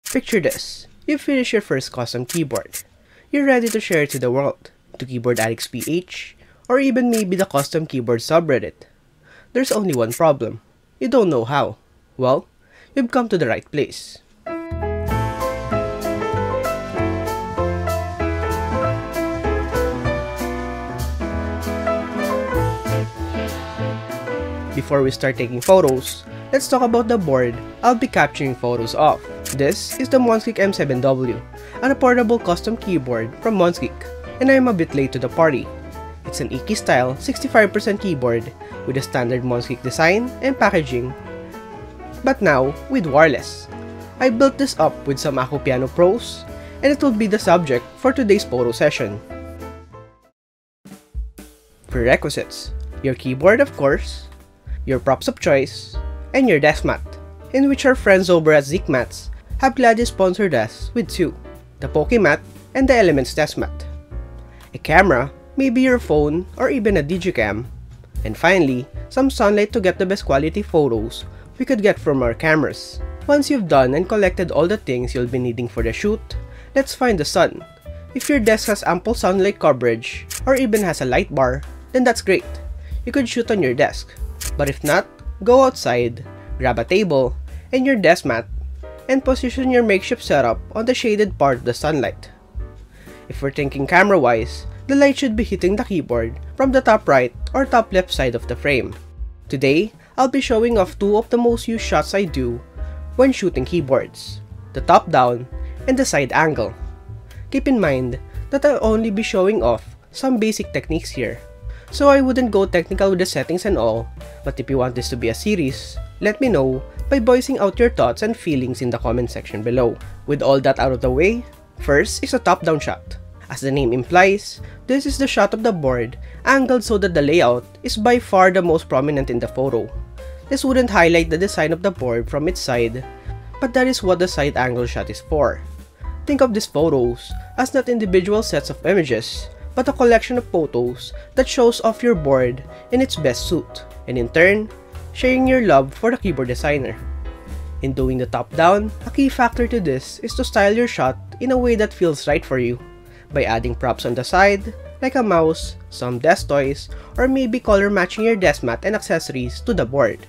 Picture this. You finish your first custom keyboard. You're ready to share it to the world, to Keyboard Addicts PH, or even maybe the custom keyboard subreddit. There's only one problem. You don't know how. Well, you've come to the right place. Before we start taking photos, let's talk about the board I'll be capturing photos of. This is the Zeke M7W, an affordable custom keyboard from Zeke, and I'm a bit late to the party. It's an Iki style 65% keyboard with a standard Zeke design and packaging, but now with wireless. I built this up with some Aku Piano Pros, and it will be the subject for today's photo session. Prerequisites: your keyboard, of course, your props of choice, and your desk mat, in which our friends over at Zeke Mats have gladly sponsored us with two, the Pokemat and the Elements desk mat. A camera, maybe your phone or even a digicam, and finally, some sunlight to get the best quality photos we could get from our cameras. Once you've done and collected all the things you'll be needing for the shoot, let's find the sun. If your desk has ample sunlight coverage or even has a light bar, then that's great. You could shoot on your desk. But if not, go outside, grab a table and your desk mat, and position your makeshift setup on the shaded part of the sunlight. If we're thinking camera-wise, the light should be hitting the keyboard from the top right or top left side of the frame. Today, I'll be showing off two of the most used shots I do when shooting keyboards, the top-down and the side angle. Keep in mind that I'll only be showing off some basic techniques here, so I wouldn't go technical with the settings and all, but if you want this to be a series, let me know by voicing out your thoughts and feelings in the comment section below. With all that out of the way, first is a top-down shot. As the name implies, this is the shot of the board angled so that the layout is by far the most prominent in the photo. This wouldn't highlight the design of the board from its side, but that is what the side angle shot is for. Think of these photos as not individual sets of images, but a collection of photos that shows off your board in its best suit, and in turn, sharing your love for the keyboard designer. In doing the top-down, a key factor to this is to style your shot in a way that feels right for you, by adding props on the side, like a mouse, some desk toys, or maybe color matching your desk mat and accessories to the board.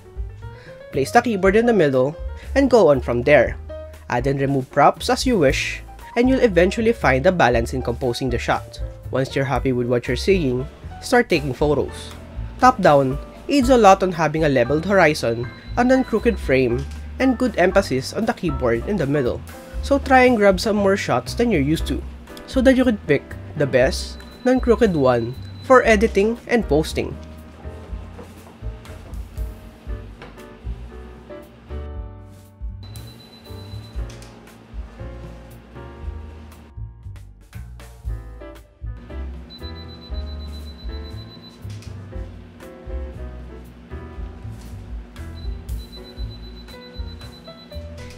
Place the keyboard in the middle, and go on from there. Add and remove props as you wish, and you'll eventually find a balance in composing the shot. Once you're happy with what you're seeing, start taking photos. Top-down aids a lot on having a leveled horizon, a non-crooked frame, and good emphasis on the keyboard in the middle. So try and grab some more shots than you're used to, so that you could pick the best, non-crooked one for editing and posting.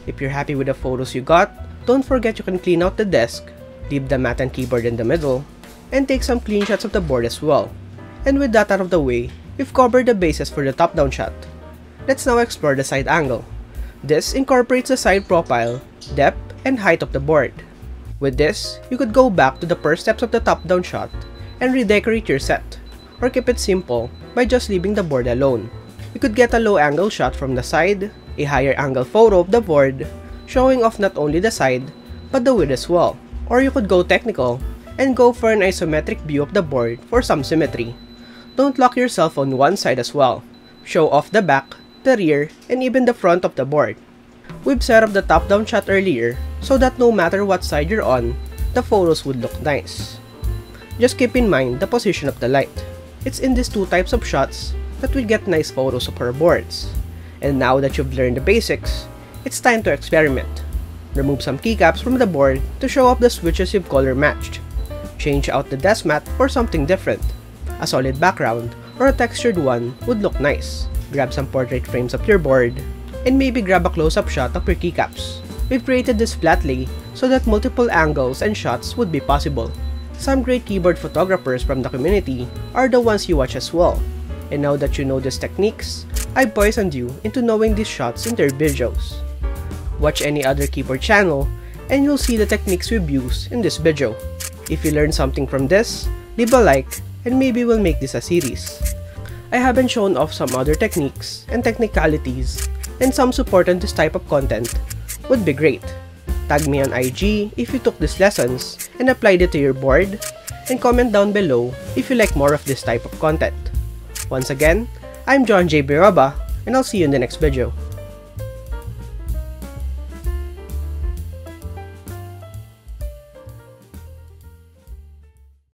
If you're happy with the photos you got, don't forget you can clean out the desk, leave the mat and keyboard in the middle, and take some clean shots of the board as well. And with that out of the way, we've covered the bases for the top-down shot. Let's now explore the side angle. This incorporates the side profile, depth, and height of the board. With this, you could go back to the first steps of the top-down shot and redecorate your set, or keep it simple by just leaving the board alone. You could get a low-angle shot from the side, a higher angle photo of the board, showing off not only the side, but the width as well. Or you could go technical, and go for an isometric view of the board for some symmetry. Don't lock yourself on one side as well. Show off the back, the rear, and even the front of the board. We've set up the top-down shot earlier, so that no matter what side you're on, the photos would look nice. Just keep in mind the position of the light. It's in these two types of shots that we get nice photos of our boards. And now that you've learned the basics, it's time to experiment. Remove some keycaps from the board to show off the switches you've color matched. Change out the desk mat for something different. A solid background or a textured one would look nice. Grab some portrait frames of your board, and maybe grab a close-up shot of your keycaps. We've created this flatly so that multiple angles and shots would be possible. Some great keyboard photographers from the community are the ones you watch as well. And now that you know these techniques, I poisoned you into knowing these shots in their videos. Watch any other keyboard channel, and you'll see the techniques we've used in this video. If you learned something from this, leave a like, and maybe we'll make this a series. I haven't shown off some other techniques and technicalities, and some support on this type of content would be great. Tag me on IG if you took these lessons and applied it to your board, and comment down below if you like more of this type of content. Once again, I'm John J. Biraba, and I'll see you in the next video.